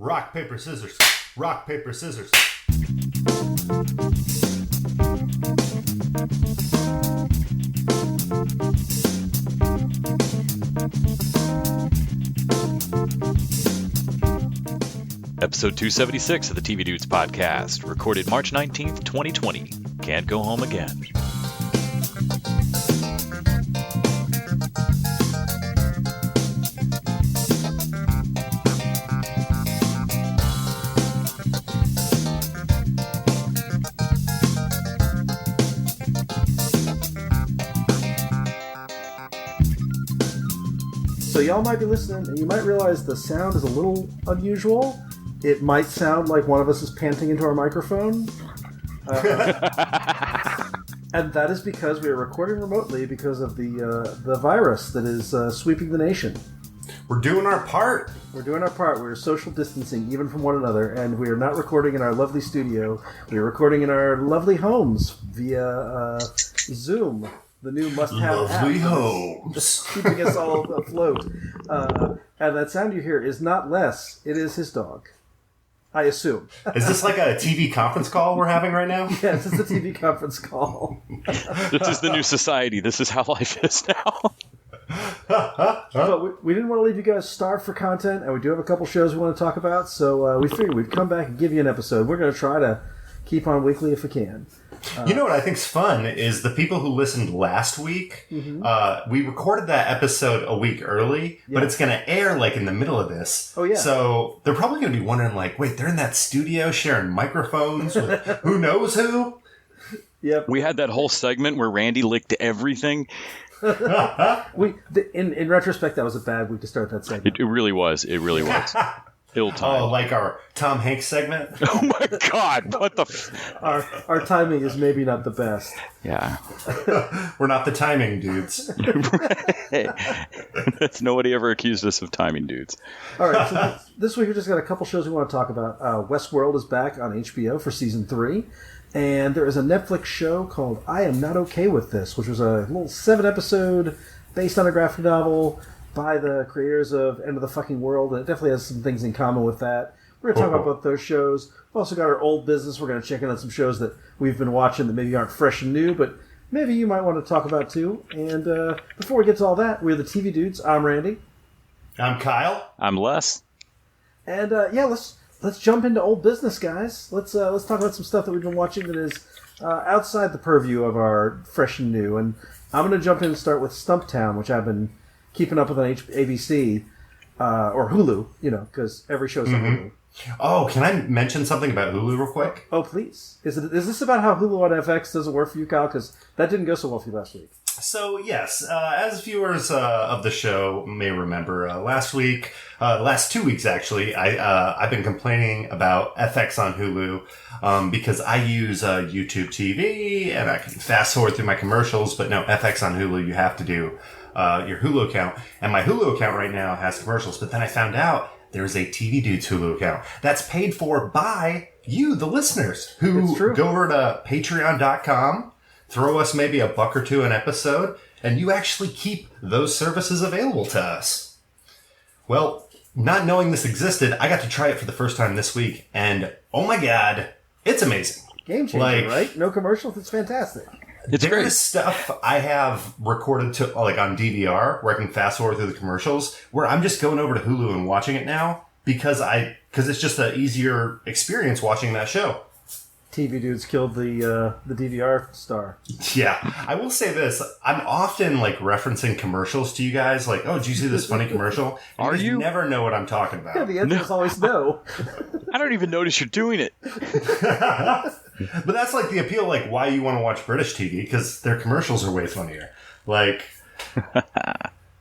Rock, paper, scissors. Rock, paper, scissors. Episode 276 of the TV Dudes podcast, recorded March 19th, 2020. Can't go home again. So y'all might be listening, and you might realize the sound is a little unusual. It might sound like one of us is panting into our microphone. And that is because we are recording remotely because of the virus that is sweeping the nation. We're doing our part. We're doing our part. We're social distancing even from one another, and we are not recording in our lovely studio. We are recording in our lovely homes via Zoom. The new must-have app. Lovely homes. Just keeping us all afloat. And that sound you hear is not Les. It is his dog. I assume. Is this like a TV conference call we're having right now? Yes, it's a TV conference call. This is the new society. This is how life is now. But we didn't want to leave you guys starved for content, and we do have a couple shows we want to talk about, so we figured we'd come back and give you an episode. We're going to try to keep on weekly if we can. You know what I think's fun is the people who listened last week. Mm-hmm. We recorded that episode a week early, but it's going to air like in the middle of this. Oh yeah. So they're probably going to be wondering, like, wait, they're in that studio sharing microphones with who knows who? Yep. We had that whole segment where Randy licked everything. In retrospect, that was a bad week to start that segment. It really was. It really was. Ill-timed. Oh, like our Tom Hanks segment? Oh my God! What the? Our timing is maybe not the best. Yeah. We're not the timing dudes. That's nobody ever accused us of timing dudes. All right. So this week we just got a couple shows we want to talk about. Westworld is back on HBO for season 3. And there is a Netflix show called I Am Not Okay With This, which was a little 7-episode based on a graphic novel by the creators of End of the Fucking World, and it definitely has some things in common with that. We're going to talk about those shows. We've also got our old business. We're going to check in on some shows that we've been watching that maybe aren't fresh and new, but maybe you might want to talk about too. And before we get to all that, we're the TV Dudes. I'm Randy. I'm Kyle. I'm Les. And let's jump into old business, guys. Let's talk about some stuff that we've been watching that is outside the purview of our fresh and new. And I'm going to jump in and start with Stumptown, which I've been keeping up with on ABC or Hulu, because every show's on Hulu. Oh, can I mention something about Hulu real quick? Oh, please. Is this about how Hulu on FX doesn't work for you, Kyle? Because that didn't go so well for you last week. So, yes, as viewers of the show may remember, last 2 weeks actually, I've been complaining about FX on Hulu because I use YouTube TV and I can fast forward through my commercials, but no, FX on Hulu, you have to do your Hulu account. And my Hulu account right now has commercials, but then I found out there's a TV Dudes Hulu account that's paid for by you, the listeners, who go over to patreon.com, throw us maybe $1 or $2 an episode, and you actually keep those services available to us. Well, not knowing this existed, I got to try it for the first time this week, and oh my God, it's amazing. Game changer, right? No commercials, it's fantastic. There is stuff I have recorded to on DVR where I can fast forward through the commercials where I'm just going over to Hulu and watching it now because it's just an easier experience watching that show. TV Dudes killed the DVR star. Yeah. I will say this. I'm often referencing commercials to you guys. Like, oh, did you see this funny commercial? Are you? Never know what I'm talking about. Yeah, the answer is always no. I don't even notice you're doing it. But that's the appeal, why you want to watch British TV, because their commercials are way funnier.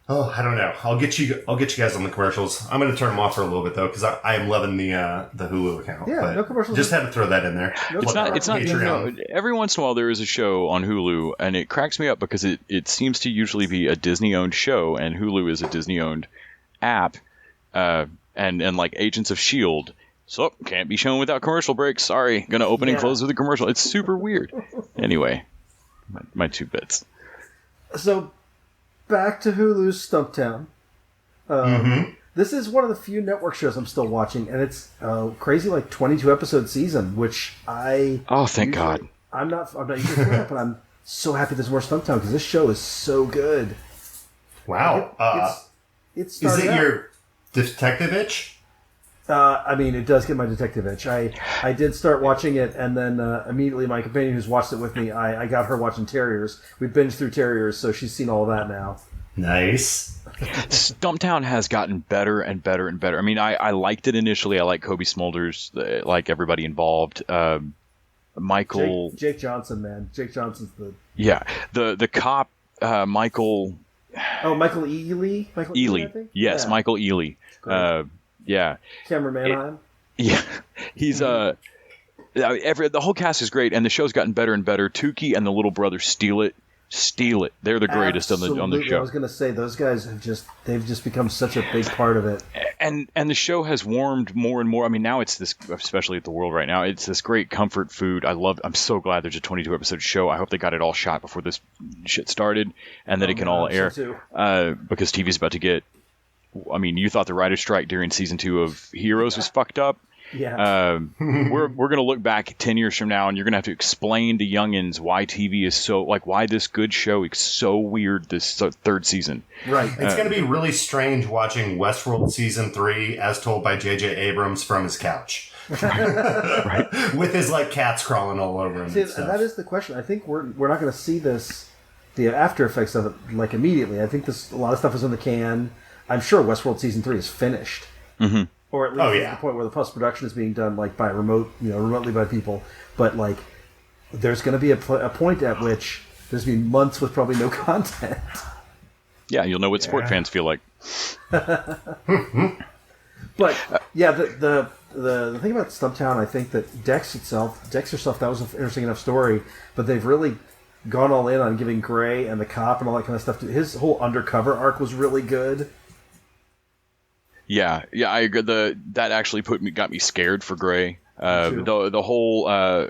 Oh, I don't know. I'll get you guys on the commercials. I'm going to turn them off for a little bit though, because I am loving the Hulu account. Yeah, but no commercials. Just had to throw that in there. It's not. Every once in a while, there is a show on Hulu, and it cracks me up because it seems to usually be a Disney-owned show, and Hulu is a Disney-owned app, and like Agents of S.H.I.E.L.D. So, can't be shown without commercial breaks. Sorry. Gonna open and close with a commercial. It's super weird. Anyway, my 2 bits. So, back to Hulu's Stumptown. This is one of the few network shows I'm still watching, and it's crazy, like 22 episode season, which I. Oh, thank God! I'm not usually for that, but I'm so happy there's more Stumptown because this show is so good. Wow. Is it your detective itch? I mean, it does get my detective itch. I did start watching it, and then immediately my companion who's watched it with me, I got her watching Terriers. We binged through Terriers, so she's seen all of that now. Nice. Stumptown has gotten better and better and better. I mean, I liked it initially. I like Kobe Smulders, like everybody involved. Michael... Jake Johnson, man. Jake Johnson's the... Yeah. The cop, Michael... Oh, Michael Ealy? Michael Ealy. I think? Yes, yeah. Michael Ealy. Yeah. Cameron Manheim. Yeah. He's... the whole cast is great, and the show's gotten better and better. Tukey and the little brother steal it. They're the greatest on the show. I was going to say, those guys they've just become such a big part of it. And the show has warmed more and more. I mean, now it's this, especially at the World right now, it's this great comfort food. I'm so glad there's a 22 episode show. I hope they got it all shot before this shit started and that it can all air. Because TV's about to get, I mean, you thought the writer's strike during season 2 of Heroes was fucked up. Yeah. We're going to look back 10 years from now, and you're going to have to explain to youngins why TV is so, like, why this good show is so weird this third season. Right. It's going to be really strange watching Westworld season 3 as told by J.J. Abrams from his couch. Right. With his, like, cats crawling all over him. And that is the question. I think we're not going to see this, the after effects of it, like, immediately. I think a lot of stuff is in the can. I'm sure Westworld season 3 is finished. Mm-hmm. Or at least at the point where the post-production is being done, like, by remotely by people. But, like, there's going to be a point at which there's going to be months with probably no content. Yeah, you'll know what sport fans feel like. But, yeah, the thing about Stumptown, I think that Dexter itself, that was an interesting enough story, but they've really gone all in on giving Gray and the cop and all that kind of stuff. His whole undercover arc was really good. Yeah, I agree. That actually got me scared for Gray. The whole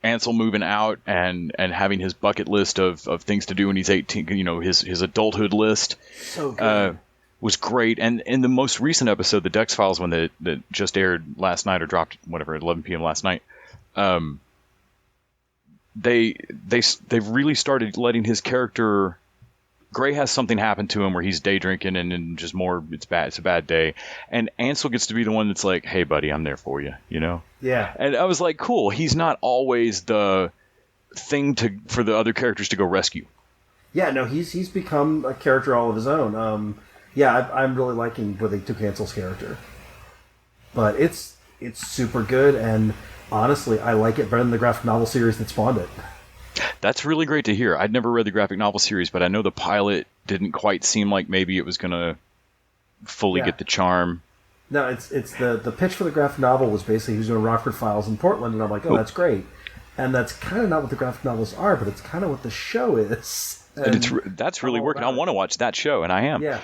Ansel moving out and having his bucket list of things to do when he's 18, his adulthood list, so good. Was great. And in the most recent episode, the Dex Files one that just aired last night or dropped whatever at 11 p.m. last night, they've really started letting his character. Gray has something happen to him where he's day drinking and just more, it's a bad day. And Ansel gets to be the one that's like, hey, buddy, I'm there for you, Yeah. And I was like, cool. He's not always the thing for the other characters to go rescue. Yeah, no, he's become a character all of his own. I'm really liking where they took Ansel's character. But it's super good, and honestly, I like it better than the graphic novel series that spawned it. That's really great to hear. I'd never read the graphic novel series, but I know the pilot didn't quite seem like maybe it was going to fully get the charm. No, it's the pitch for the graphic novel was basically he was doing Rockford Files in Portland, and I'm like, oh, that's great. And that's kind of not what the graphic novels are, but it's kind of what the show is. And that's really working. I want to watch that show, and I am. Yeah.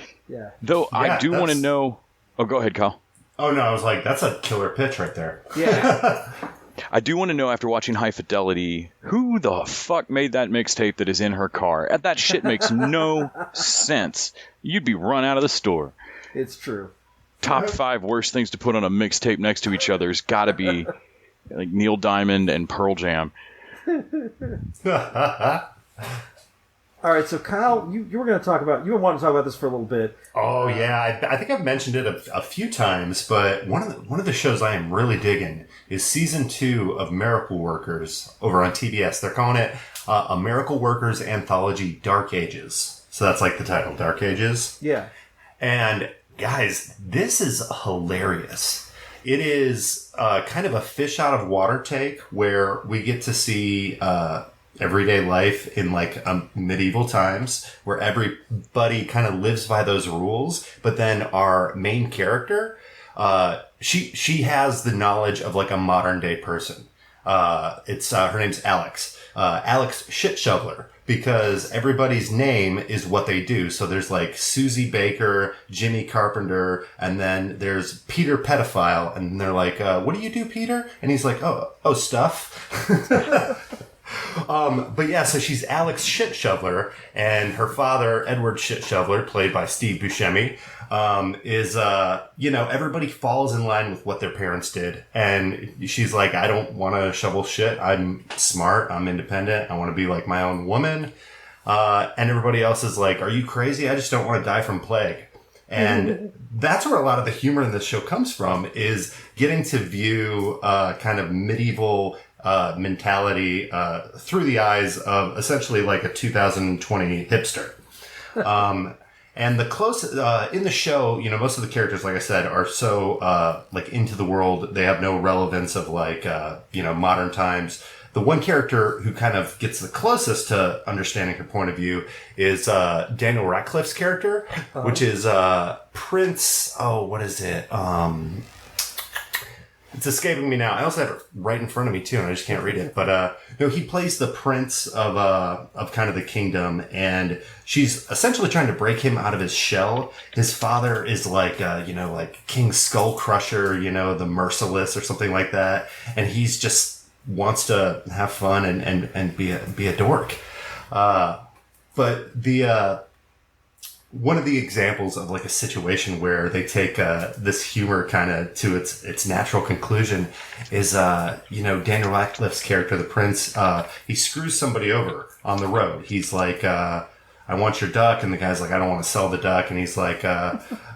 Though I do want to know... Oh, go ahead, Kyle. Oh, no, I was like, that's a killer pitch right there. Yeah. I do want to know, after watching High Fidelity, who the fuck made that mixtape that is in her car? That shit makes no sense. You'd be run out of the store. It's true. Top 5 worst things to put on a mixtape next to each other has got to be like Neil Diamond and Pearl Jam. All right, so Kyle, you were going to talk about, you were wanting to talk about this for a little bit. Oh yeah, I think I've mentioned it a few times, but one of the shows I am really digging is season 2 of Miracle Workers over on TBS. They're calling it a Miracle Workers Anthology: Dark Ages. So that's like the title, Dark Ages. Yeah. And guys, this is hilarious. It is kind of a fish out of water take where we get to see everyday life in like medieval times where everybody kind of lives by those rules. But then our main character, she has the knowledge of like a modern day person. It's her name's Alex. Alex Shit Shoveler. Because everybody's name is what they do. So there's like Susie Baker, Jimmy Carpenter, and then there's Peter Pedophile. And they're like, what do you do, Peter? And he's like, oh, stuff. But yeah, so she's Alex Shitshoveler, and her father, Edward Shitshoveler, played by Steve Buscemi, is, everybody falls in line with what their parents did. And she's like, I don't want to shovel shit. I'm smart. I'm independent. I want to be like my own woman. And everybody else is like, are you crazy? I just don't want to die from plague. And that's where a lot of the humor in this show comes from, is getting to view kind of medieval mentality through the eyes of essentially like a 2020 hipster. And the close in the show, most of the characters, like I said, are so like into the world. They have no relevance of like modern times. The one character who kind of gets the closest to understanding her point of view is Daniel Radcliffe's character, which is Prince. Oh, what is it? It's escaping me now. I also have it right in front of me too, and I just can't read it. But he plays the prince of kind of the kingdom, and she's essentially trying to break him out of his shell. His father is like like King Skull Crusher, the Merciless or something like that, and he's just wants to have fun and be a dork. But the one of the examples of like a situation where they take this humor kind of to its natural conclusion is Daniel Radcliffe's character, the prince. He screws somebody over on the road. He's like, I want your duck, and the guy's like, I don't want to sell the duck, and he's like,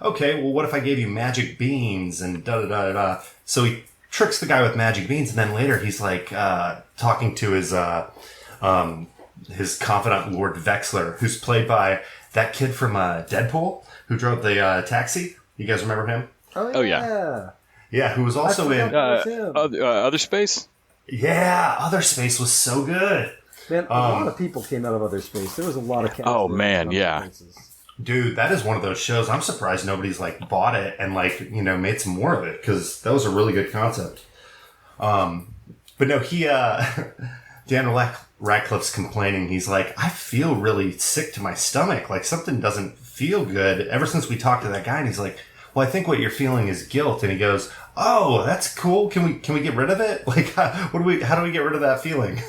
okay, well, what if I gave you magic beans and da da da da. So he tricks the guy with magic beans, and then later he's like talking to his confidant Lord Vexler, who's played by that kid from Deadpool who drove the taxi. You guys remember him? Oh yeah. Yeah, who was also in Other Space. Yeah, Other Space was so good. Man, a lot of people came out of Other Space. There was a lot of cast. Oh man, yeah. Places. Dude, that is one of those shows. I'm surprised nobody's like bought it and like made some more of it, because that was a really good concept. But no, he Daniel Radcliffe's complaining. He's like, I feel really sick to my stomach. Like something doesn't feel good ever since we talked to that guy. And he's like, well, I think what you're feeling is guilt. And he goes, oh, that's cool. Can we get rid of it? Like, how do we get rid of that feeling?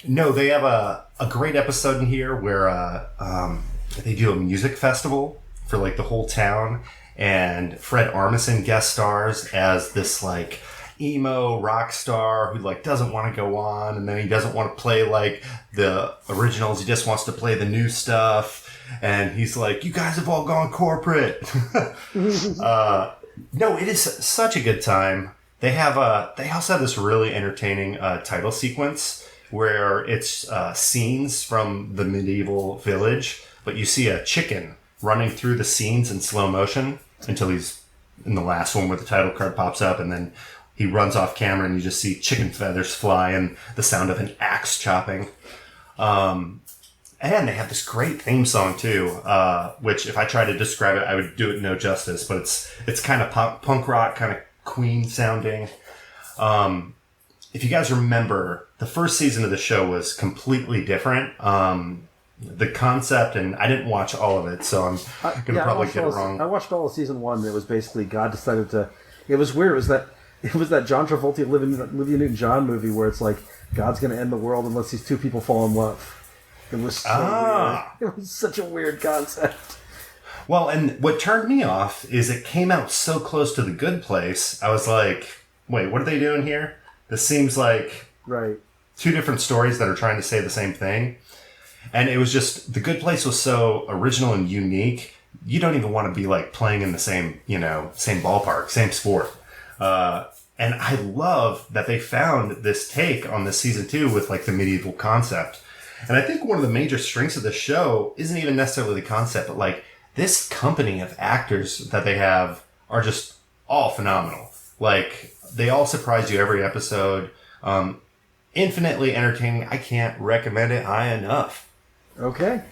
No, they have a great episode in here where they do a music festival for like the whole town, and Fred Armisen guest stars as this like emo rock star who like doesn't want to go on, and then he doesn't want to play like the originals. He just wants to play the new stuff, and he's like, you guys have all gone corporate. No, it is such a good time. They also have this really entertaining title sequence where it's scenes from the medieval village, but you see a chicken running through the scenes in slow motion until he's in the last one where the title card pops up, and then he runs off camera and you just see chicken feathers fly and the sound of an axe chopping. And they have this great theme song too, which if I tried to describe it, I would do it no justice, but it's kind of punk rock, kind of Queen sounding. If you guys remember, the first season of the show was completely different. The concept, and I didn't watch all of it, so I'm going to probably get it wrong. I watched all of season one. It was basically God decided to... It was weird. It was that John Travolta Olivia Newton-John movie where it's like, God's going to end the world unless these two people fall in love. It was so weird. It was such a weird concept. Well, and what turned me off is it came out so close to The Good Place. I was like, wait, what are they doing here? This seems like two different stories that are trying to say the same thing. And it was just, The Good Place was so original and unique. You don't even want to be like playing in the same, same ballpark, same sport. And I love that they found this take on this season 2 with like the medieval concept. And I think one of the major strengths of the show isn't even necessarily the concept, but like this company of actors that they have are just all phenomenal. Like they all surprise you every episode. Infinitely entertaining. I can't recommend it high enough. Okay.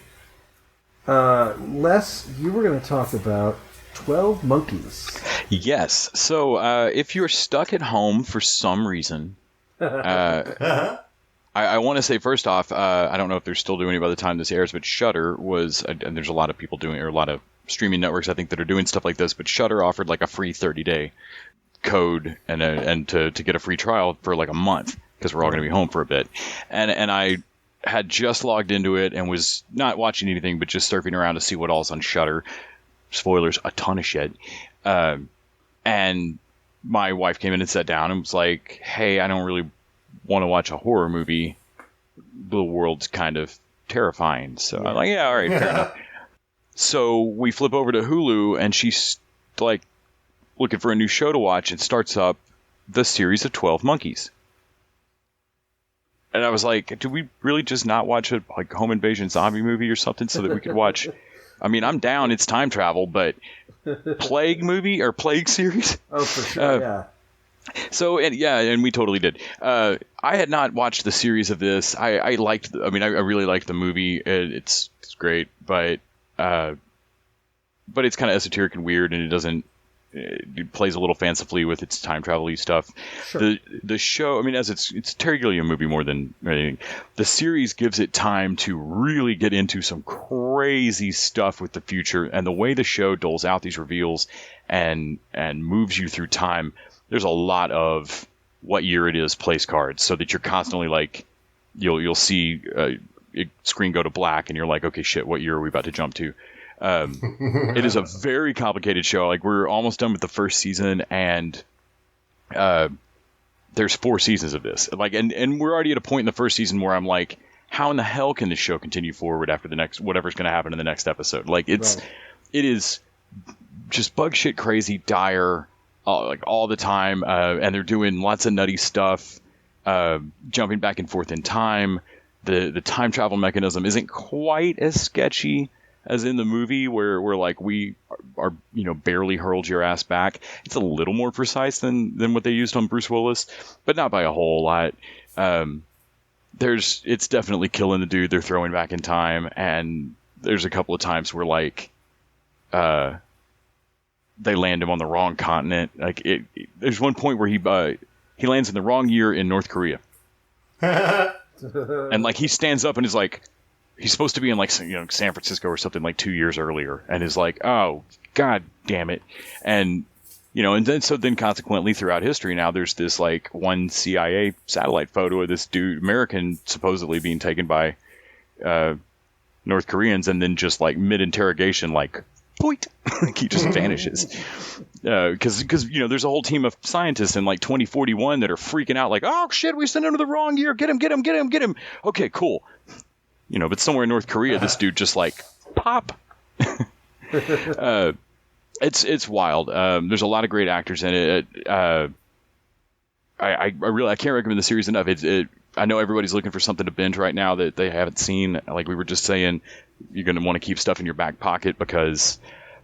Les, you were going to talk about 12 Monkeys. Yes. So if you're stuck at home for some reason, I want to say first off, I don't know if they're still doing it by the time this airs, but Shudder was, and there's a lot of people doing, or a lot of streaming networks I think that are doing stuff like this, but Shudder offered like a free 30-day code and to get a free trial for like a month. because we're all going to be home for a bit. And I had just logged into it and was not watching anything, but just surfing around to see what all's on Shudder. Spoilers, a ton of shit. And my wife came in and sat down and was like, hey, I don't really want to watch a horror movie. The world's kind of terrifying. So I'm like, yeah, all right, fair enough. So we flip over to Hulu, and she's like looking for a new show to watch, and starts up the series of 12 Monkeys. And I was like, do we really just not watch a like home invasion zombie movie or something so that we could watch? I mean, I'm down. It's time travel, but plague movie or plague series? Oh, for sure, yeah. So, and we totally did. I had not watched the series of this. I liked, I really liked the movie. It's great, but it's kind of esoteric and weird, and it plays a little fancifully with its time travel-y stuff. Sure. The show, as it's technically a movie more than anything. The series gives it time to really get into some crazy stuff with the future, and the way the show doles out these reveals and moves you through time. There's a lot of what year it is place cards, so that you're constantly like, you'll see a screen go to black, and you're like, okay, shit, what year are we about to jump to? It is a very complicated show. Like, we're almost done with the first season, and there's 4 seasons of this. Like, and we're already at a point in the first season where I'm like, how in the hell can this show continue forward after the next whatever's going to happen in the next episode? Like, it is just bug shit crazy, dire. Like all the time, and they're doing lots of nutty stuff, jumping back and forth in time. The time travel mechanism isn't quite as sketchy as in the movie, where like we are barely hurled your ass back. It's a little more precise than what they used on Bruce Willis, but not by a whole lot. It's definitely killing the dude they're throwing back in time, and there's a couple of times where like they land him on the wrong continent. Like there's one point where he lands in the wrong year in North Korea, and like he stands up and is like, he's supposed to be in like San Francisco or something like 2 years earlier, and is like, oh god damn it, and then consequently throughout history now there's this like one CIA satellite photo of this dude, American, supposedly being taken by North Koreans, and then just like mid interrogation like. Point. He just vanishes because there's a whole team of scientists in like 2041 that are freaking out like, oh shit, we sent him to the wrong year, get him. Okay, cool. But somewhere in North Korea this dude just like pop. It's wild. There's a lot of great actors in it. I can't recommend the series enough. I know everybody's looking for something to binge right now that they haven't seen. Like we were just saying, you're going to want to keep stuff in your back pocket because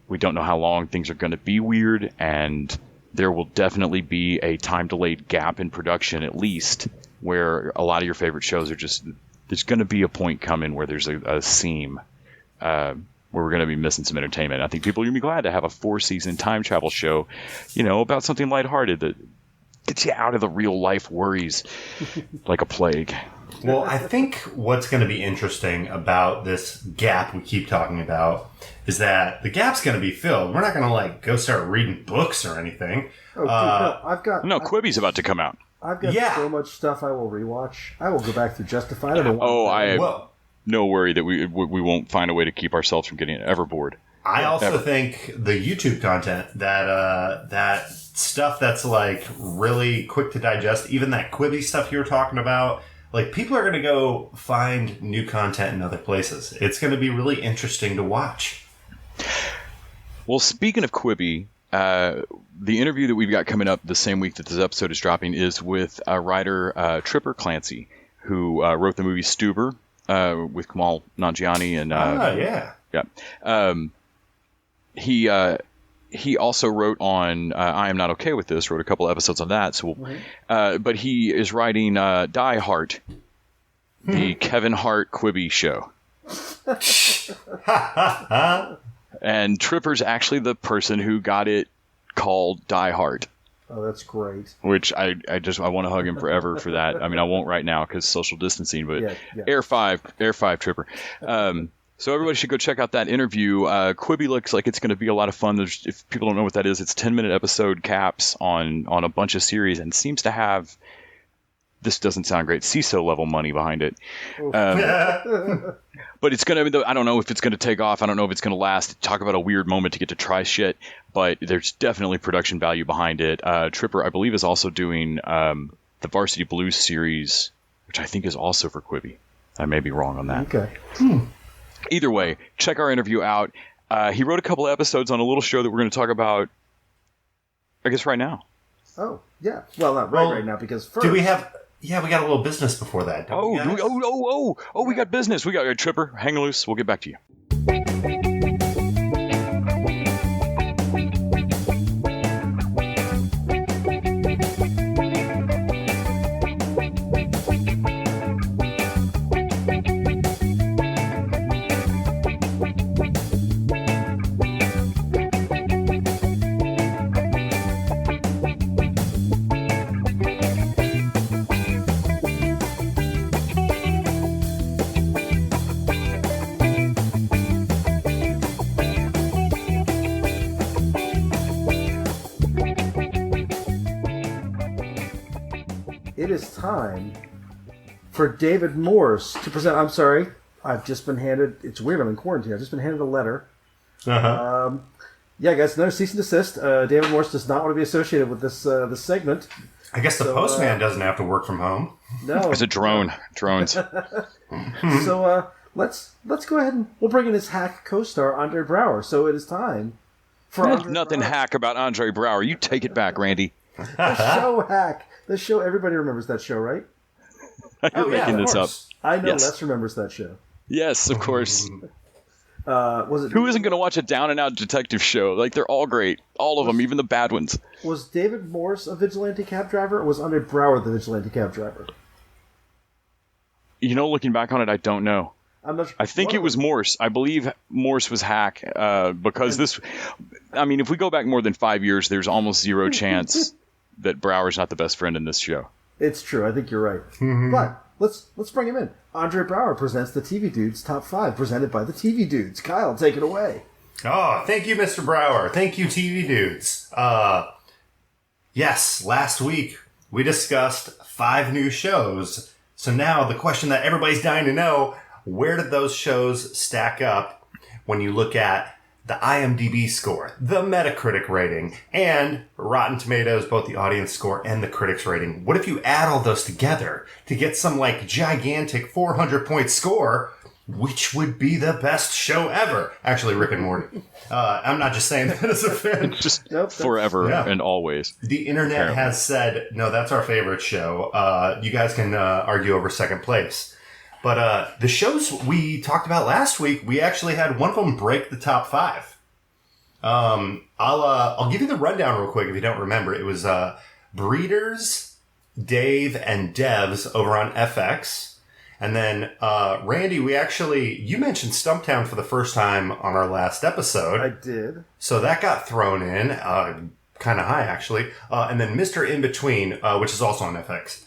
we don't know how long things are going to be weird, and there will definitely be a time-delayed gap in production at least, where a lot of your favorite shows are just, there's going to be a point coming where there's a seam where we're going to be missing some entertainment. I think people are going to be glad to have a 4-season time travel show, about something lighthearted that gets you out of the real life worries like a plague. Well, I think what's going to be interesting about this gap we keep talking about is that the gap's going to be filled. We're not going to like go start reading books or anything. Oh, dude, no, Quibi's about to come out. I've got so much stuff I will rewatch. I will go back through Justified. I have no worry that we won't find a way to keep ourselves from getting ever bored. I also think the YouTube content, that stuff that's like really quick to digest, even that Quibi stuff you were talking about, like people are going to go find new content in other places. It's going to be really interesting to watch. Well, speaking of Quibi, the interview that we've got coming up the same week that this episode is dropping is with writer Tripper Clancy, who wrote the movie Stuber with Kamal Nanjiani and he also wrote on I Am Not Okay With This, wrote a couple of episodes on that. So, but he is writing Die Hart, the Kevin Hart Quibi show. And Tripper's actually the person who got it called Die Hart. Oh, that's great. Which I want to hug him forever for that. I mean, I won't right now because social distancing, but Air 5 Tripper. So everybody should go check out that interview. Quibi looks like it's going to be a lot of fun. If people don't know what that is, it's 10-minute episode caps on a bunch of series, and seems to have this doesn't sound great, CISO level money behind it. But it's going to, I don't know if it's going to take off. I don't know if it's going to last. Talk about a weird moment to get to try shit, but there's definitely production value behind it. Tripper, I believe, is also doing the Varsity Blues series, which I think is also for Quibi. I may be wrong on that. Okay. Either way, check our interview out. He wrote a couple of episodes on a little show that we're going to talk about, I guess, right now. Oh, yeah. Well, not right now, because first... Do we have... Yeah, we got a little business before that. We got business. We got a Tripper. Hang loose. We'll get back to you. It is time for David Morse to present. I'm sorry, I've just been handed. It's weird. I'm in quarantine. I've just been handed a letter. Yeah, guys, another cease and desist. David Morse does not want to be associated with this segment. I guess the postman doesn't have to work from home. No, it's a drone. Drones. So let's go ahead and we'll bring in his hack co-star Andre Braugher. So it is time for There's nothing hack about Andre Braugher. You take it back, Randy. The show hack. The show, everybody remembers that show, right? You're making this up. I know Yes. Les remembers that show. Yes, of course. Was it? Who isn't going to watch a down-and-out detective show? Like, they're all great. All of them, even the bad ones. Was David Morse a vigilante cab driver, or was Andre Braugher the vigilante cab driver? You know, looking back on it, I don't know. I'm not sure. I think it was Morse. I believe Morse was hack because this... I mean, if we go back more than 5 years, there's almost zero chance that Brower's not the best friend in this show. It's true. I think you're right. But let's bring him in. Andre Braugher presents the TV Dudes Top 5, presented by the TV Dudes. Kyle, take it away. Oh, thank you, Mr. Brower. Thank you, TV Dudes. Yes, last week we discussed 5 new shows. So now the question that everybody's dying to know, where did those shows stack up when you look at the IMDb score, the Metacritic rating, and Rotten Tomatoes, both the audience score and the critics rating? What if you add all those together to get some like gigantic 400-point score? Which would be the best show ever? Actually, Rick and Morty. I'm not just saying that as a fan. Just forever and always. The internet has said, no, that's our favorite show. You guys can argue over second place. But the shows we talked about last week, we actually had one of them break the top 5. I'll give you the rundown real quick if you don't remember. It was Breeders, Dave, and Devs over on FX. And then Randy, you mentioned Stumptown for the first time on our last episode. I did. So that got thrown in, kind of high actually. And then Mr. In Between, which is also on FX.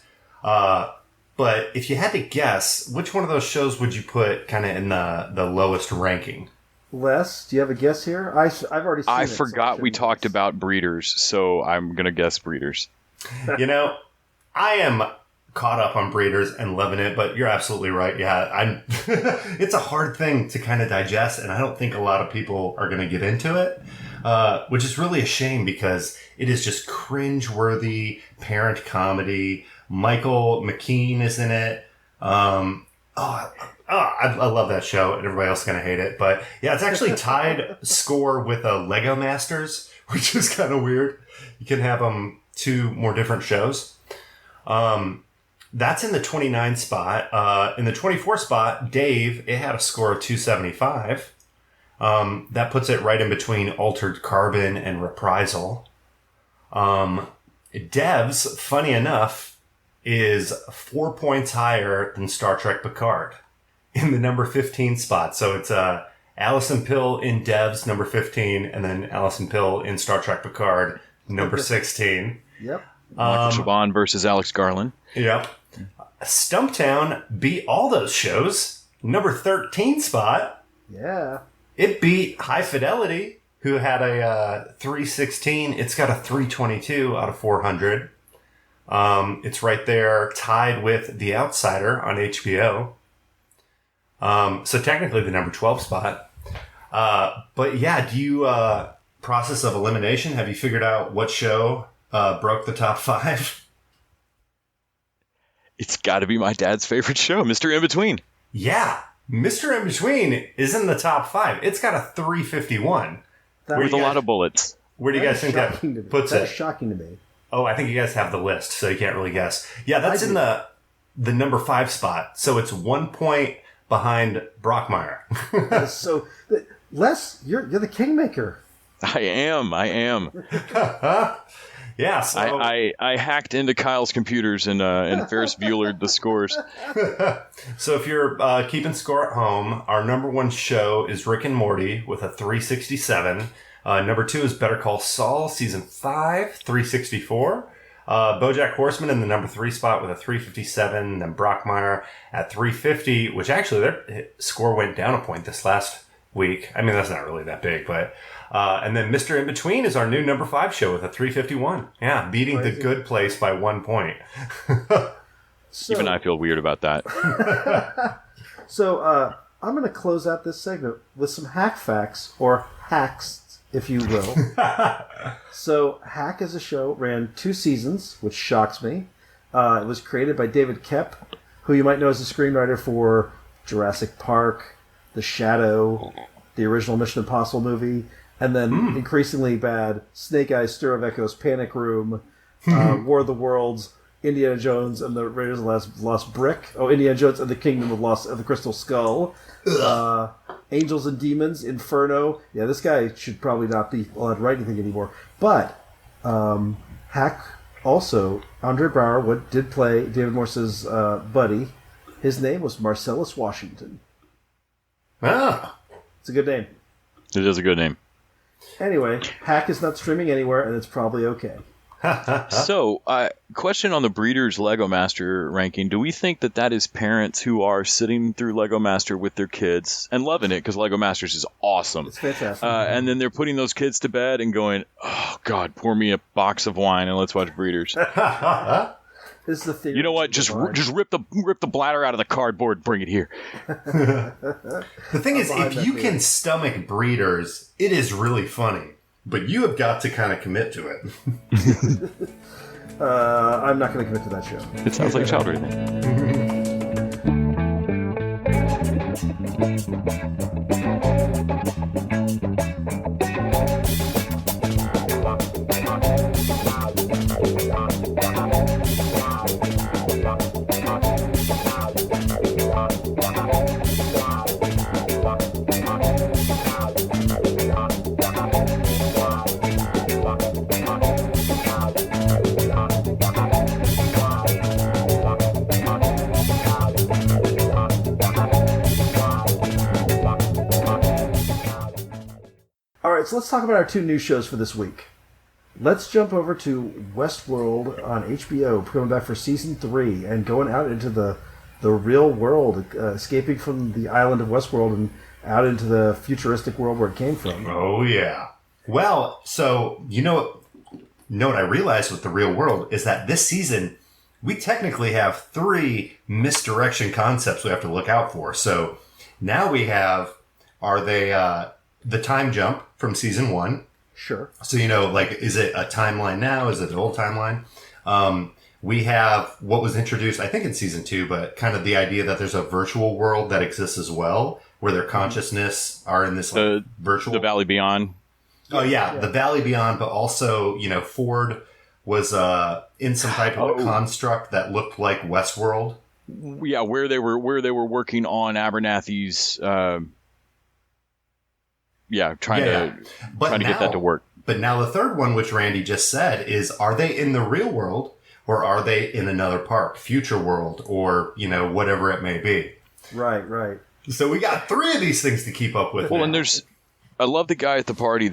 But if you had to guess, which one of those shows would you put kind of in the lowest ranking? Les, do you have a guess here? I've already seen I forgot we talked about Breeders, so I'm going to guess Breeders. You know, I am caught up on Breeders and loving it, but you're absolutely right. Yeah, it's a hard thing to kind of digest, and I don't think a lot of people are going to get into it, which is really a shame because it is just cringe-worthy parent comedy. Michael McKean is in it. I love that show, and everybody else is going to hate it. But yeah, it's actually tied score with a Lego Masters, which is kind of weird. You can have 2 more different shows. That's in the 29 spot. In the 24 spot, Dave, it had a score of 275. That puts it right in between Altered Carbon and Reprisal. Devs, funny enough, is 4 points higher than Star Trek Picard in the number 15 spot. So it's Alison Pill in Devs, number 15, and then Alison Pill in Star Trek Picard, number 16. Yep. Michael Chabon versus Alex Garland. Yep. Stumptown beat all those shows. Number 13 spot. Yeah. It beat High Fidelity, who had a 316. It's got a 322 out of 400. It's right there, tied with The Outsider on HBO. So technically the number 12 spot. But yeah, do you, process of elimination, have you figured out what show broke the top 5? It's got to be my dad's favorite show, Mr. In-Between. Yeah, Mr. In-Between is in the top 5. It's got a 351. With a lot of bullets. Where do you guys think that puts it? That is shocking to me. Oh, I think you guys have the list, so you can't really guess. Yeah, that's in the number 5 spot. So it's 1 point behind Brockmire. So, Les, you're the kingmaker. I am. Yeah, so I hacked into Kyle's computers and Ferris Buellered the scores. So if you're keeping score at home, our number 1 show is Rick and Morty with a 367. Number 2 is Better Call Saul, season 5, 364. BoJack Horseman in the number 3 spot with a 357. Then Brockmire at 350, which actually their score went down a point this last week. I mean, that's not really that big, but... and then Mr. In-Between is our new number 5 show with a 351. Yeah, beating The Good Place by 1 point. So, even I feel weird about that. So I'm going to close out this segment with some hack facts, or hacks, if you will. So Hack as a show ran 2 seasons, which shocks me. It was created by David Koepp, who you might know as the screenwriter for Jurassic Park, The Shadow, the original Mission Impossible movie, and then increasingly bad Snake Eyes, Stir of Echoes, Panic Room, War of the Worlds, Indiana Jones and the Raiders of the Lost Brick. Oh, Indiana Jones and the Kingdom of the Crystal Skull. Angels and Demons, Inferno. Yeah, this guy should probably not be allowed to write anything anymore. But Hack also, Andre Braugher did play David Morse's buddy. His name was Marcellus Washington. Ah. It's a good name. It is a good name. Anyway, Hack is not streaming anywhere, and it's probably okay. So, question on the Breeders Lego Master ranking. Do we think that is parents who are sitting through Lego Master with their kids and loving it because Lego Masters is awesome? It's fantastic. And then they're putting those kids to bed and going, oh, God, pour me a box of wine and let's watch Breeders. This is the theory. You know what? Just rip the bladder out of the cardboard. Bring it here. The thing is, if you can stomach Breeders, it is really funny. But you have got to kind of commit to it. I'm not going to commit to that show. It sounds like child raising. So let's talk about our 2 new shows for this week. Let's jump over to Westworld on HBO, coming back for season 3 and going out into the real world, escaping from the island of Westworld and out into the futuristic world where it came from. Oh yeah. Well, so you know what I realized with the real world is that this season we technically have 3 misdirection concepts we have to look out for. So now we have the time jump from season 1. Sure. So, is it a timeline now? Is it an old timeline? We have what was introduced, I think, in season 2, but kind of the idea that there's a virtual world that exists as well, where their consciousness are in this virtual... The Valley Beyond. Oh, yeah, the Valley Beyond, but also, Ford was in some type of a construct that looked like Westworld. Yeah, where they were working on Abernathy's... trying to get that to work. But now the third one, which Randy just said, is are they in the real world or are they in another park, future world, or, whatever it may be? Right. So we got 3 of these things to keep up with. Well, now. And I love the guy at the party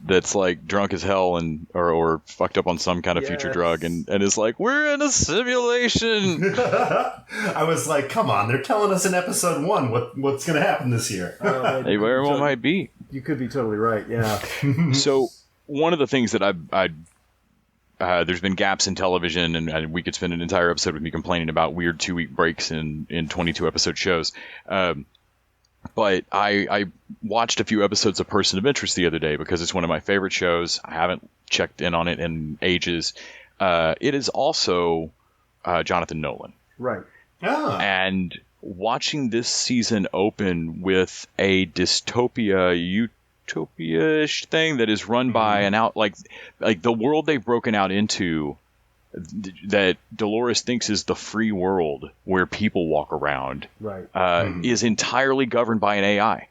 that's like drunk as hell and or fucked up on some kind of future drug and is like, we're in a simulation. I was like, come on, they're telling us in episode 1 what's going to happen this year. Hey, where one might be. You could be totally right, yeah. So one of the things that I there's been gaps in television, and we could spend an entire episode with me complaining about weird 2-week breaks in 22 episode shows. But I watched a few episodes of Person of Interest the other day because it's one of my favorite shows. I haven't checked in on it in ages. It is also Jonathan Nolan. Right. Ah. And watching this season open with a utopia-ish thing that is run by an like the world they've broken out into that Dolores thinks is the free world where people walk around, right, is entirely governed by an AI.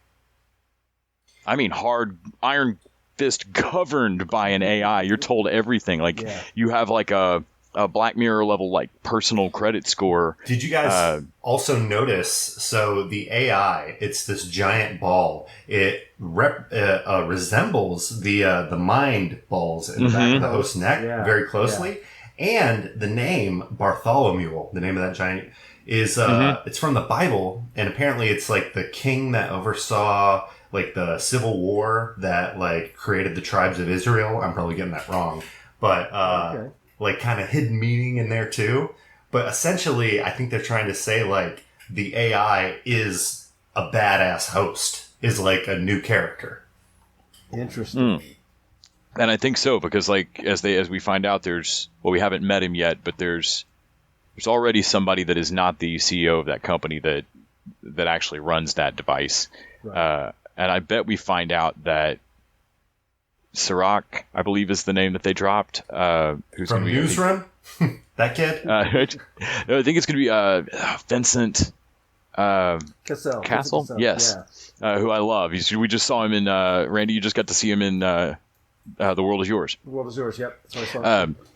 I mean, hard iron fist governed by an AI. You're told everything. Like you have like a Black Mirror level like personal credit score. Did you guys also notice? So the AI, it's this giant ball. It resembles the mind balls in the back of the host's neck very closely. Yeah. And the name Bartholomew, the name of that giant, is it's from the Bible, and apparently it's like the king that oversaw like the civil war that like created the tribes of Israel. I'm probably getting that wrong, but like kind of hidden meaning in there too. But essentially, I think they're trying to say like the AI is a badass host, is like a new character. Interesting. And I think so, because like as we find out, we haven't met him yet, but there's already somebody that is not the CEO of that company that actually runs that device. Right. And I bet we find out that Sirach, I believe, is the name that they dropped. Who's from Newsroom? That kid? I think it's going to be Vincent Castle. Yes, who I love. We just saw him in Randy. You just got to see him in The World Is Yours. The World Is Yours. Yep. That's what I saw.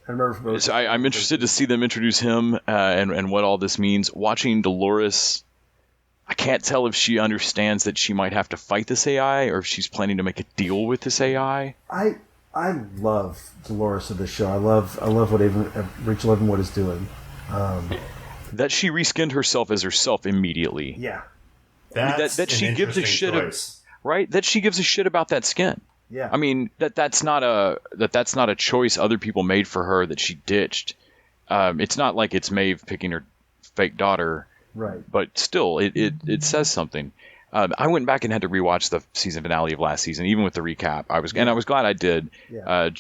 I remember from both. So I'm interested to see them introduce him and what all this means. Watching Dolores, I can't tell if she understands that she might have to fight this AI or if she's planning to make a deal with this AI. I love Dolores of this show. I love what Rachel Evanwood is doing. That she reskinned herself as herself immediately. Yeah. That she gives a shit right? That she gives a shit about that skin. Yeah. I mean that's not a choice other people made for her that she ditched. It's not like it's Maeve picking her fake daughter. Right. But still, it says something. I went back and had to rewatch the season finale of last season, even with the recap. I was glad I did. Yeah.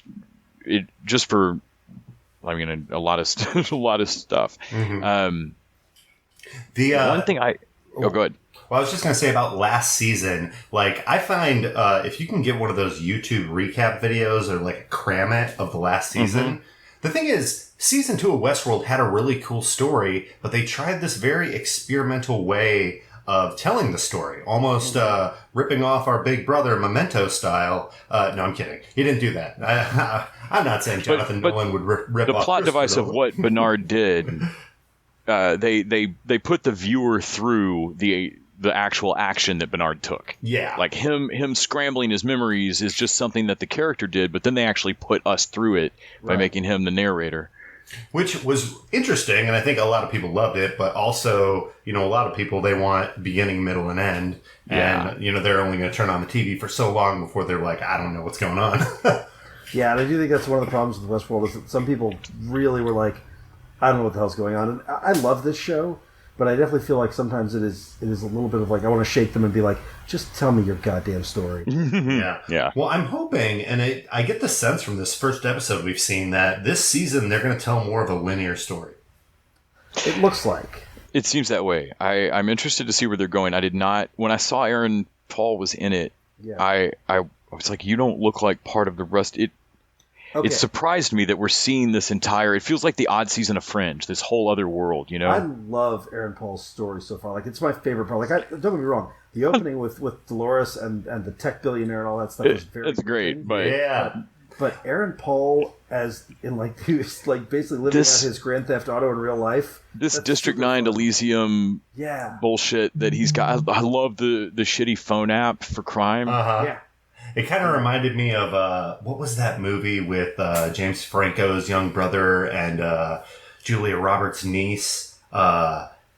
It just for, I mean, a lot of a lot of stuff. Mm-hmm. One thing go ahead. Well, I was just going to say about last season, like, I find if you can get one of those YouTube recap videos or, like, cram it of the last season, the thing is, season 2 of Westworld had a really cool story, but they tried this very experimental way of telling the story, almost ripping off our Big Brother Memento style. No, I'm kidding. He didn't do that. I'm not saying Jonathan Nolan would rip off the plot device of what Bernard did. They put the viewer through the actual action that Bernard took. Yeah. Like him scrambling his memories is just something that the character did, but then they actually put us through it by making him the narrator. Which was interesting, and I think a lot of people loved it, but also, a lot of people, they want beginning, middle, and end. Yeah. And, they're only going to turn on the TV for so long before they're like, I don't know what's going on. Yeah, and I do think that's one of the problems with Westworld is that some people really were like, I don't know what the hell's going on. And I love this show, but I definitely feel like sometimes it is a little bit of like, I want to shake them and be like, just tell me your goddamn story. Yeah. Well, I'm hoping, and I get the sense from this first episode we've seen that this season they're going to tell more of a linear story. It looks like. It seems that way. I'm interested to see where they're going. I did not, when I saw Aaron Paul was in it, I was like, you don't look like part of the rest. It surprised me that we're seeing this entire. It feels like the odd season of Fringe, this whole other world, I love Aaron Paul's story so far. Like, it's my favorite part. Like, don't get me wrong, the opening with Dolores and the tech billionaire and all that stuff was very. It's great, but but Aaron Paul as in like he was like basically living out his Grand Theft Auto in real life. This District 9 Elysium bullshit that he's got. I love the shitty phone app for crime. Yeah. It kind of reminded me of, what was that movie with James Franco's young brother and Julia Roberts' niece?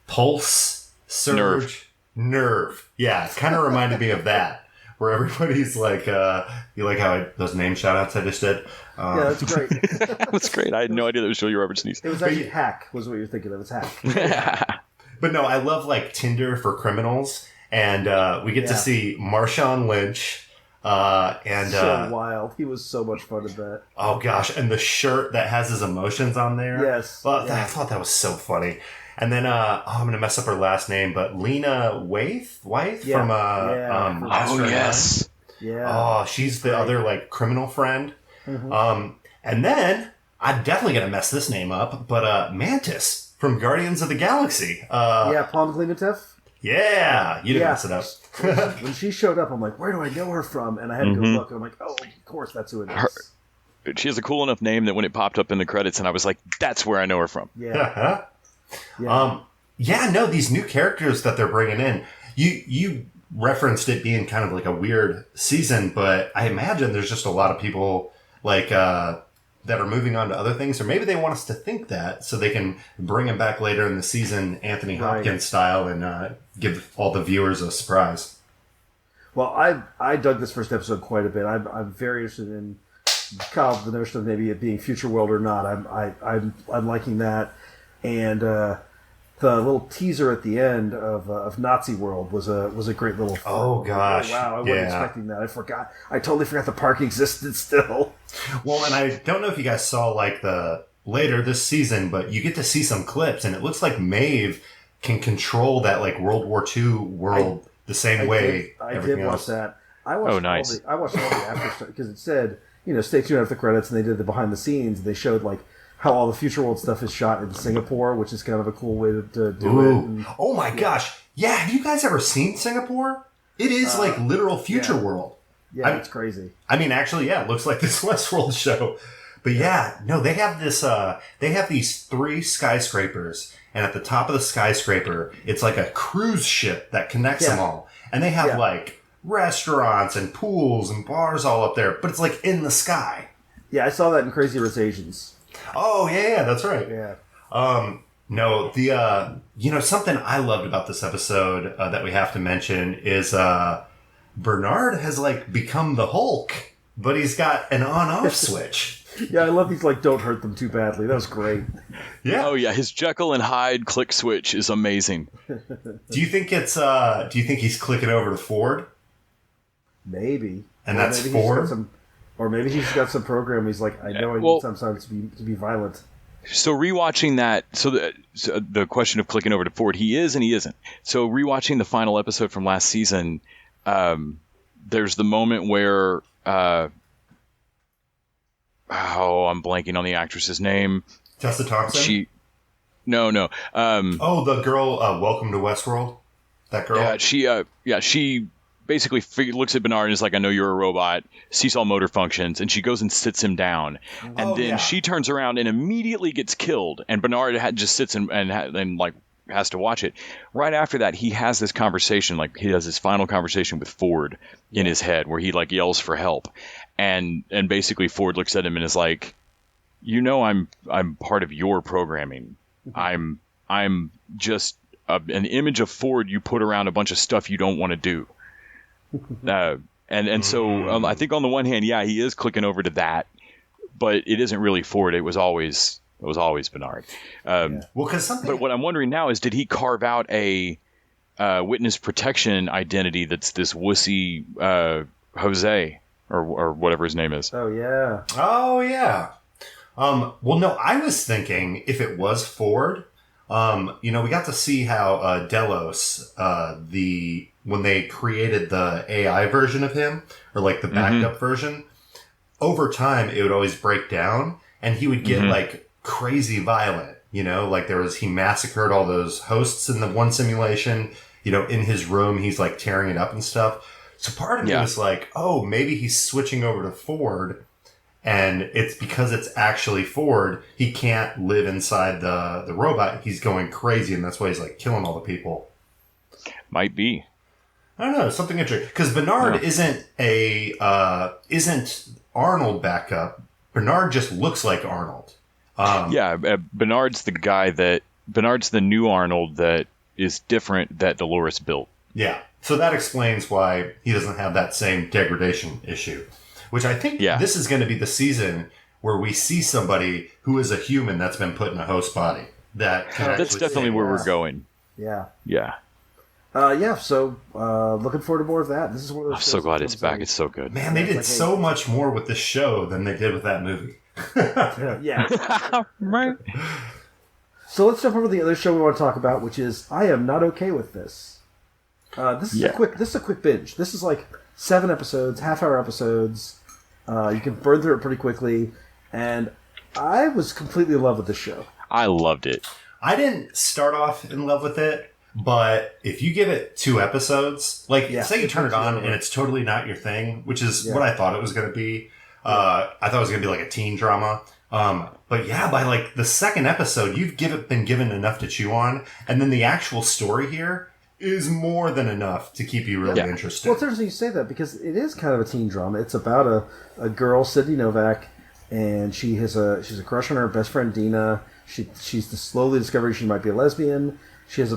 Pulse? Surge? Nerve. Yeah, it kind of reminded me of that, where everybody's like, you like how those name shout-outs I just did? Yeah, that's great. That was great. I had no idea that was Julia Roberts' niece. It was actually Hack, was what you're thinking of. It's Hack. But no, I love like Tinder for criminals, and we get to see Marshawn Lynch. So wild. He was so much fun at that. Oh gosh, and the shirt that has his emotions on there. Yes. Well, I thought that was so funny. And then I'm gonna mess up her last name, but Lena Waithe from oh yes. Yeah. Oh, she's the other like criminal friend. Mm-hmm. And then I'm definitely gonna mess this name up, but Mantis from Guardians of the Galaxy. Palm Klimatev. Yeah, you didn't mess it up. When she showed up, I'm like, where do I know her from? And I had to go look. And I'm like, oh, of course, that's who it is. She has a cool enough name that when it popped up in the credits, and I was like, that's where I know her from. Yeah. No, these new characters that they're bringing in, you referenced it being kind of like a weird season, but I imagine there's just a lot of people like that are moving on to other things, or maybe they want us to think that so they can bring him back later in the season, Anthony Hopkins style, and give all the viewers a surprise. Well, I dug this first episode quite a bit. I'm very interested in Kyle, the notion of maybe it being Future World or not. I'm liking that, and the little teaser at the end of Nazi World was a great little. Oh gosh! Oh, wow, I wasn't expecting that. I totally forgot the park existed still. Well, and I don't know if you guys saw like the later this season, but you get to see some clips, and it looks like Maeve can control that like World War II world the same way. I did watch that. I watched all the after stuff because it said, stay tuned after the credits, and they did the behind the scenes. They showed like how all the Future World stuff is shot in Singapore, which is kind of a cool way to do it. And, oh my gosh. Yeah, have you guys ever seen Singapore? It is like literal Future World. Yeah, it's crazy. I mean, actually, it looks like this Westworld show. But they have this, they have these 3 skyscrapers, and at the top of the skyscraper, it's like a cruise ship that connects them all. And they have like restaurants and pools and bars all up there, but it's like in the sky. Yeah, I saw that in Crazy Rich Asians. Oh, yeah, that's right. Yeah. No, something I loved about this episode that we have to mention is Bernard has like become the Hulk, but he's got an on-off switch. Yeah, I love these like don't hurt them too badly. That was great. Yeah. Oh yeah, his Jekyll and Hyde click switch is amazing. Do you think he's clicking over to Ford? Maybe. And that's Ford? Or maybe he's got some program. He's like, I need sometimes to be violent. So rewatching that, so the question of clicking over to Ford, he is and he isn't. So rewatching the final episode from last season, there's the moment where, I'm blanking on the actress's name. Tessa Thompson? No. The girl, Welcome to Westworld? That girl? Yeah, she basically looks at Bernard and is like, I know you're a robot, sees all motor functions, and she goes and sits him down. And then she turns around and immediately gets killed, and Bernard just sits and has to watch it. Right after that, he has this conversation, like he has his final conversation with Ford in his head, where he like yells for help. And basically Ford looks at him and is like, I'm part of your programming. I'm just an image of Ford you put around a bunch of stuff you don't want to do. So I think on the one hand, he is clicking over to that, but it isn't really Ford. It was always Bernard. But what I'm wondering now is, did he carve out a witness protection identity that's this wussy Jose or whatever his name is? Oh yeah. Well, no, I was thinking if it was Ford, we got to see how Delos, when they created the AI version of him, or like the backed up version, over time it would always break down, and he would get like crazy violent. Like he massacred all those hosts in the one simulation. In his room, he's like tearing it up and stuff. So part of me was like, oh, maybe he's switching over to Ford. And it's because it's actually Ford, he can't live inside the robot. He's going crazy, and that's why he's like killing all the people. Might be. I don't know, something interesting. Because Bernard isn't Arnold backup. Bernard just looks like Arnold. Bernard's the new Arnold that is different that Dolores built. Yeah, so that explains why he doesn't have that same degradation issue. Which I think this is going to be the season where we see somebody who is a human that's been put in a host body. That's definitely where we're going. Yeah. Yeah. So looking forward to more of that. This is one of those I'm so glad it's back. It's so good. Man, they did so much more with this show than they did with that movie. Yeah. Right. So let's jump over to the other show we want to talk about, which is I Am Not Okay With This. This is a quick binge. This is like 7 episodes, half-hour episodes. You can burn through it pretty quickly, and I was completely in love with this show. I loved it. I didn't start off in love with it, but if you give it 2 episodes, say you turn it on and it's totally not your thing, which is what I thought it was going to be. I thought it was going to be like a teen drama. But yeah, by like the second episode, you've been given enough to chew on, and then the actual story here is more than enough to keep you really interested. Well, it's interesting you say that because it is kind of a teen drama. It's about a girl, Sydney Novak, and she's a crush on her best friend Dina. She's slowly discovering she might be a lesbian. She has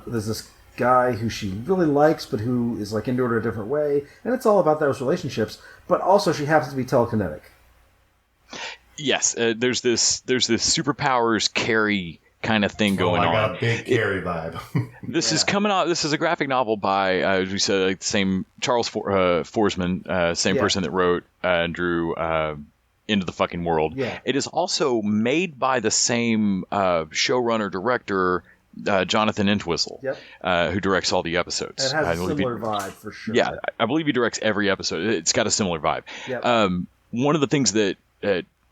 there's this guy who she really likes, but who is like into her in a different way, and it's all about those relationships. But also, she happens to be telekinetic. Yes, there's this superpowers Carrie kind of thing going on. I got a big Carrie vibe. This is coming out. This is a graphic novel by, as we said, like the same Charles Forsman, same person that wrote and drew Into the Fucking World. Yeah. It is also made by the same showrunner director, Jonathan Entwistle, who directs all the episodes. It has a similar vibe for sure. Yeah, I believe he directs every episode. It's got a similar vibe. Yep. One of the things that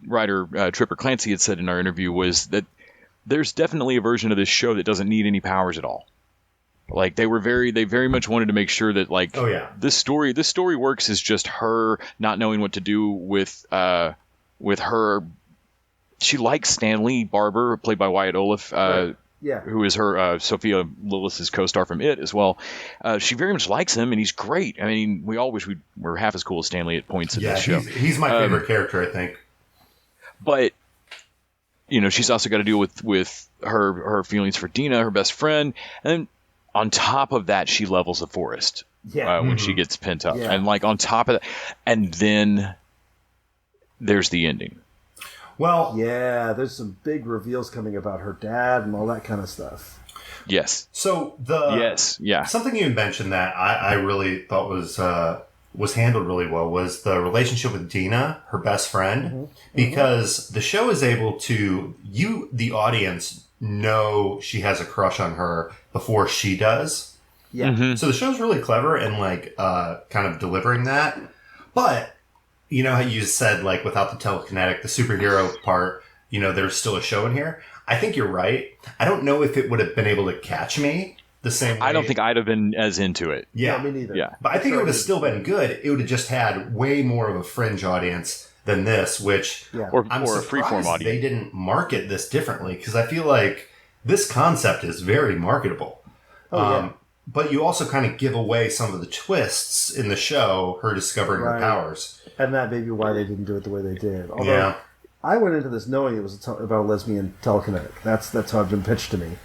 writer Tripper Clancy had said in our interview was that there's definitely a version of this show that doesn't need any powers at all. Like they very much wanted to make sure that this story works as just her not knowing what to do with her. She likes Stanley Barber, played by Wyatt Oleff, who is her Sophia Lillis's co-star from It as well. She very much likes him, and he's great. I mean, we all wish we were half as cool as Stanley at points in this show. He's my favorite character, I think. But she's also got to deal with her feelings for Dina, her best friend, and then on top of that, she levels a forest when she gets pent up, and like on top of that, and then there's the ending. Well, there's some big reveals coming about her dad and all that kind of stuff. Yes. So something you mentioned that I really thought was handled really well was the relationship with Dina, her best friend, because the show is able to the audience know she has a crush on her before she does. Yeah. Mm-hmm. So the show's really clever in kind of delivering that, but. You know how you said, like, without the telekinetic, the superhero part, there's still a show in here? I think you're right. I don't know if it would have been able to catch me the same way. I don't think I'd have been as into it. Yeah. No, me neither. Yeah. But I think it would have still been good. It would have just had way more of a fringe audience than this, which or I'm a surprised freeform audience. They didn't market this differently, because I feel like this concept is very marketable. But you also kind of give away some of the twists in the show, her discovering her powers. And that may be why they didn't do it the way they did. Although I went into this knowing it was about a lesbian telekinetic. That's how it's been pitched to me.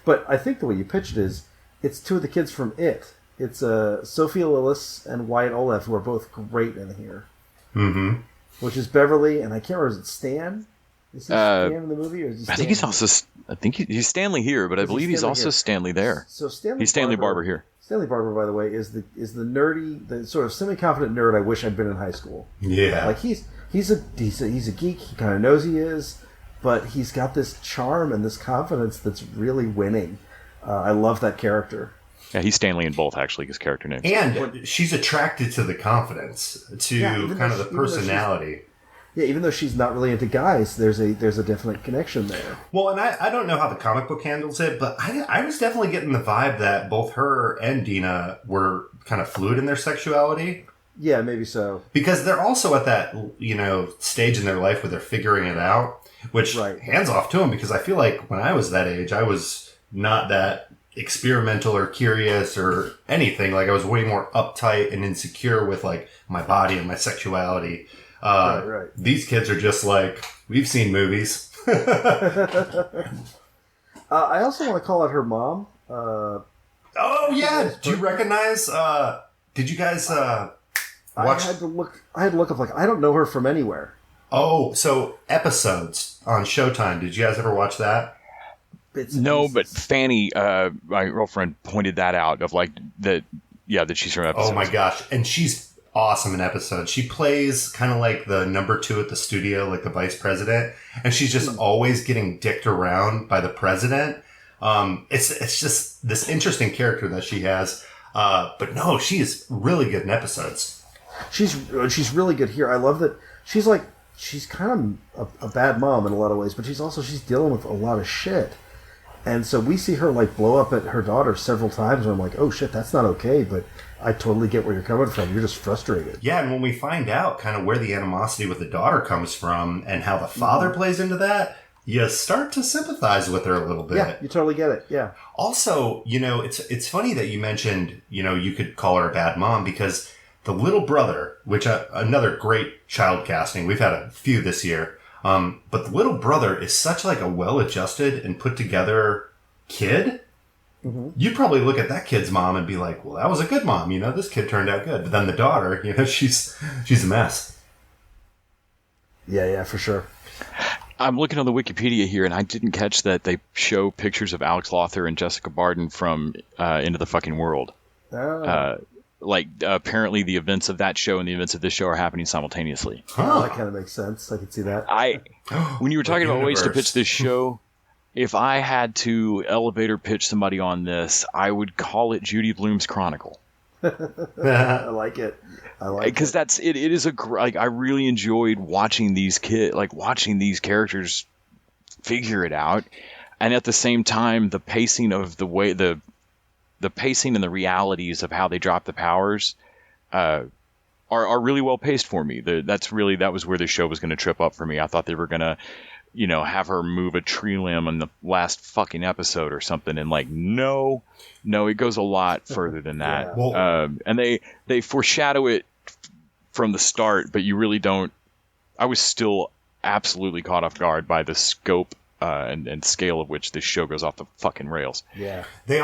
But I think the way you pitched it is, it's 2 of the kids from It. It's Sophia Lillis and Wyatt Oleff, who are both great in here. Mm-hmm. Which is Beverly, and I can't remember, is it Stan? Is he Stan in the movie? Or is he Stan? I think he's also... I think he's Stanley here, but I believe he's also Stanley there. So he's Stanley Barber here. Stanley Barber, by the way, is the nerdy, the sort of semi-confident nerd I wish I'd been in high school. Yeah. Like he's a geek. He kind of knows he is, but he's got this charm and this confidence that's really winning. I love that character. Yeah, he's Stanley in both, actually, his character names. And she's attracted to the confidence, to kind of the personality. Yeah, even though she's not really into guys, there's a definite connection there. Well, and I don't know how the comic book handles it, but I was definitely getting the vibe that both her and Dina were kind of fluid in their sexuality. Yeah, maybe so. Because they're also at that, stage in their life where they're figuring it out, which hands off to them, because I feel like when I was that age, I was not that experimental or curious or anything. Like, I was way more uptight and insecure with, like, my body and my sexuality. These kids are just like, we've seen movies. I also want to call out her mom. Oh, yeah. Do you recognize? Did you guys watch? I had to look up, like, I don't know her from anywhere. Oh, so episodes on Showtime. Did you guys ever watch that? No, but Fanny, my girlfriend, pointed that out of like that. Yeah, that she's from episodes. Oh my gosh, and she's awesome in episodes. She plays kind of like the number 2 at the studio, like the vice president, and she's just always getting dicked around by the president. It's just this interesting character that she has. But no, she is really good in episodes. She's really good here. I love that she's kind of a bad mom in a lot of ways, but she's dealing with a lot of shit. And so we see her like blow up at her daughter several times, and I'm like, oh shit, that's not okay. But I totally get where you're coming from. You're just frustrated. Yeah, and when we find out kind of where the animosity with the daughter comes from and how the father plays into that, you start to sympathize with her a little bit. Yeah, you totally get it. Yeah. Also, it's funny that you mentioned, you could call her a bad mom, because the little brother, which another great child casting, we've had a few this year. But the little brother is such like a well-adjusted and put together kid. Mm-hmm. You'd probably look at that kid's mom and be like, well, that was a good mom. This kid turned out good. But then the daughter, she's a mess. Yeah, for sure. I'm looking on the Wikipedia here, and I didn't catch that they show pictures of Alex Lothar and Jessica Barden from Into the Fucking World. Oh. Apparently the events of that show and the events of this show are happening simultaneously. Oh, that kind of makes sense. I can see that. When you were talking about ways to pitch this show, if I had to elevator pitch somebody on this, I would call it Judy Blume's Chronicle. I like it. Because it is I really enjoyed watching these characters figure it out, and at the same time, the pacing of the way the pacing and the realities of how they drop the powers are really well paced for me. That was where the show was going to trip up for me. I thought they were going to, have her move a tree limb in the last fucking episode or something, and no, it goes a lot further than that. Yeah. And they foreshadow it from the start, but you really don't. I was still absolutely caught off guard by the scope and scale of which this show goes off the fucking rails. Yeah. They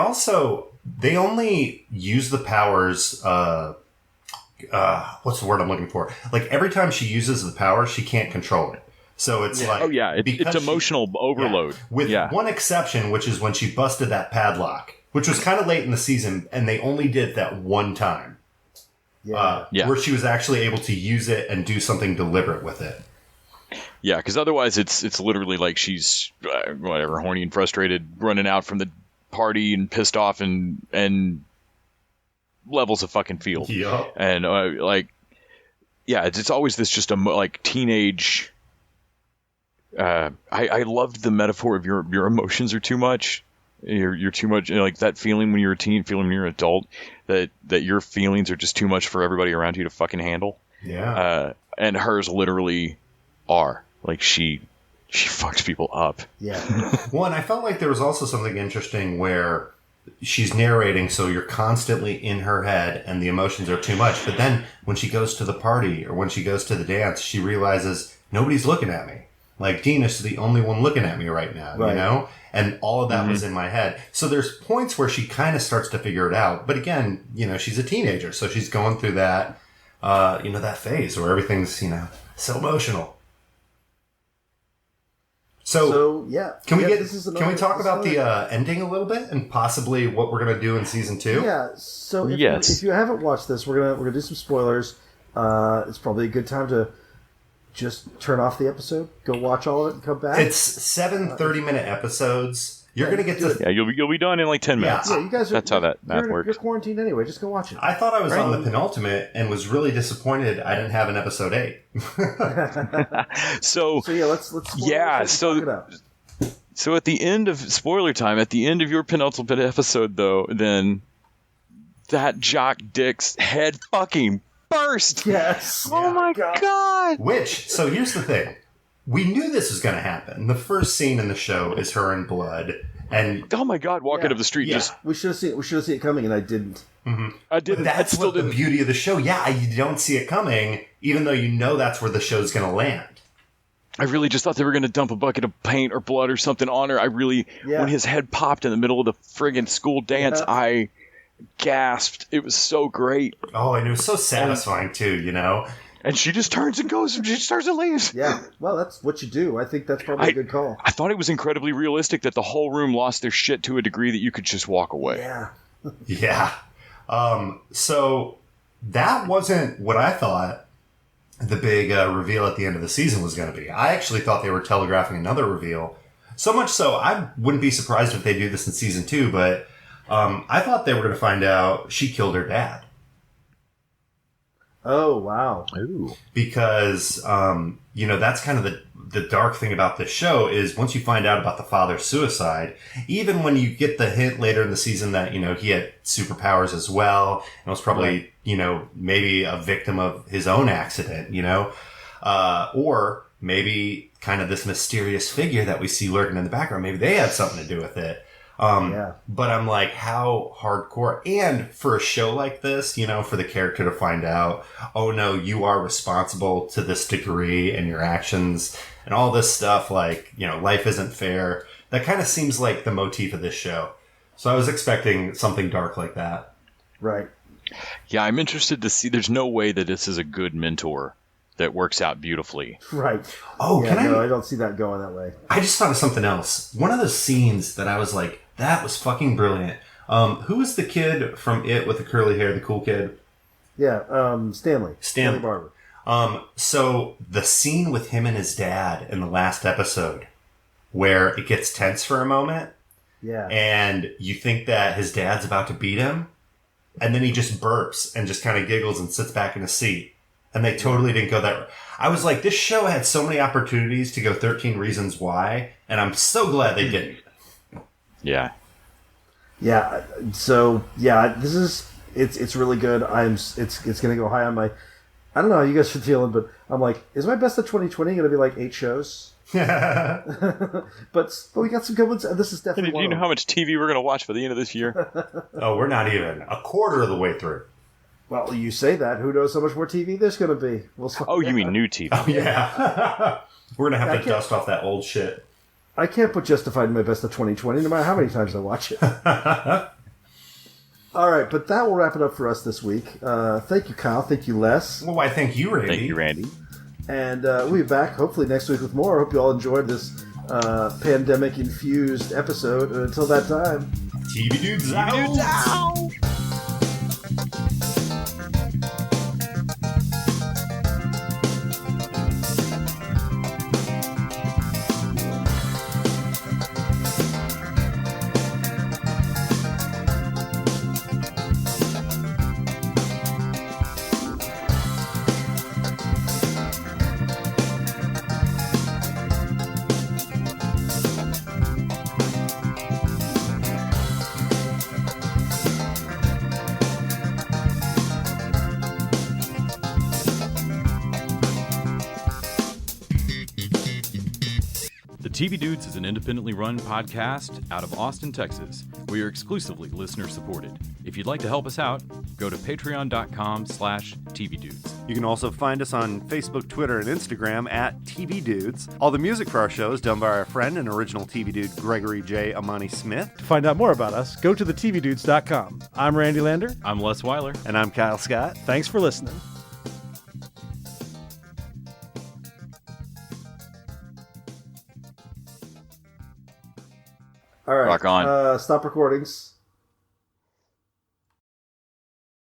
only use the powers. What's the word I'm looking for? Like every time she uses the power, she can't control it. So it's it's emotional overload. With one exception, which is when she busted that padlock, which was kind of late in the season, and they only did it that one time. Where she was actually able to use it and do something deliberate with it. Yeah, because otherwise it's literally like she's horny and frustrated, running out from the party and pissed off and levels of fucking field. Yeah, and it's always this just teenage. I loved the metaphor of your emotions are too much. You're too much, that feeling when you're a teen, feeling when you're an adult, that your feelings are just too much for everybody around you to fucking handle. Yeah, and hers literally are. Like she fucks people up. Yeah. Well, and I felt like there was also something interesting where she's narrating, so you're constantly in her head and the emotions are too much. But then when she goes to the party or when she goes to the dance, she realizes nobody's looking at me. Like Dina's the only one looking at me right now, right. And all of that was in my head. So there's points where she kind of starts to figure it out. But again, she's a teenager, so she's going through that, that phase where everything's, so emotional. So yeah. Can we talk about the ending a little bit and possibly what we're going to do in season 2? Yeah. So if you haven't watched this, we're gonna do some spoilers. It's probably a good time to just turn off the episode, go watch all of it, and come back. It's 7 30-minute episodes. You're going to get to... Yeah, you'll be done in like 10 minutes. Yeah, you guys That's how that math works. You're quarantined anyway. Just go watch it. I thought I was on the penultimate and was really disappointed I didn't have an episode 8. So yeah, let's talk it out. So at the end of spoiler time, at the end of your penultimate episode, though, then that jock dick's head fucking burst. Yes. Oh my god. So here's the thing. We knew this was going to happen. The first scene in the show is her in blood, and oh my god, walking up the street. Just we should have seen it coming, and I didn't. Mm-hmm. I didn't. That's what the beauty of the show. Yeah, you don't see it coming, even though that's where the show's going to land. I really just thought they were going to dump a bucket of paint or blood or something on her. When his head popped in the middle of the friggin' school dance, I gasped. It was so great. Oh, and it was so satisfying too, And she just turns and goes and she starts and leaves. Yeah, well, that's what you do. I think that's probably a good call. I thought it was incredibly realistic that the whole room lost their shit to a degree that you could just walk away. Yeah. Yeah. So that wasn't what I thought the big reveal at the end of the season was going to be. I actually thought they were telegraphing another reveal. So much so, I wouldn't be surprised if they do this in season 2, but I thought they were going to find out she killed her dad. Oh, wow. Ooh. Because, that's kind of the dark thing about this show is once you find out about the father's suicide, even when you get the hint later in the season that, he had superpowers as well and was probably, maybe a victim of his own accident, or maybe kind of this mysterious figure that we see lurking in the background. Maybe they had something to do with it. But I'm like, how hardcore? And for a show like this, for the character to find out, oh no, you are responsible to this degree and your actions and all this stuff, like, life isn't fair. That kind of seems like the motif of this show. So I was expecting something dark like that. Right. Yeah, I'm interested to see. There's no way that this is a good mentor that works out beautifully. Right. Oh, yeah, I don't see that going that way. I just thought of something else. One of the scenes that I was like, that was fucking brilliant. Who was the kid from It with the curly hair, the cool kid? Yeah, Stanley Barber. So the scene with him and his dad in the last episode where it gets tense for a moment. Yeah. And you think that his dad's about to beat him. And then he just burps and just kind of giggles and sits back in his seat. And they totally didn't go that. I was like, this show had so many opportunities to go 13 Reasons Why. And I'm so glad they didn't. Yeah. Yeah. So, yeah, it's really good. It's going to go high on my, I don't know how you guys are feeling, but I'm like, is my best of 2020 going to be like 8 shows? but we got some good ones. This is definitely Do you know how much TV we're going to watch for the end of this year? Oh, we're not even a quarter of the way through. Well, you say that. Who knows how much more TV there's going to be? You mean new TV? Oh, yeah. We're going to have to dust off that old shit. I can't put Justified in my best of 2020, no matter how many times I watch it. All right, but that will wrap it up for us this week. Thank you, Kyle. Thank you, Les. Well, why, thank you, Randy. Thank you, Randy. And we'll be back hopefully next week with more. I hope you all enjoyed this pandemic-infused episode. And until that time, TV Dudes out! TV Dudes is an independently run podcast out of Austin, Texas. We are exclusively listener-supported. If you'd like to help us out, go to patreon.com/TVDudes. You can also find us on Facebook, Twitter, and Instagram at TV Dudes. All the music for our show is done by our friend and original TV Dude, Gregory J. Amani Smith. To find out more about us, go to thetvdudes.com. I'm Randy Lander. I'm Les Weiler. And I'm Kyle Scott. Thanks for listening. All right. Rock on. Stop recordings.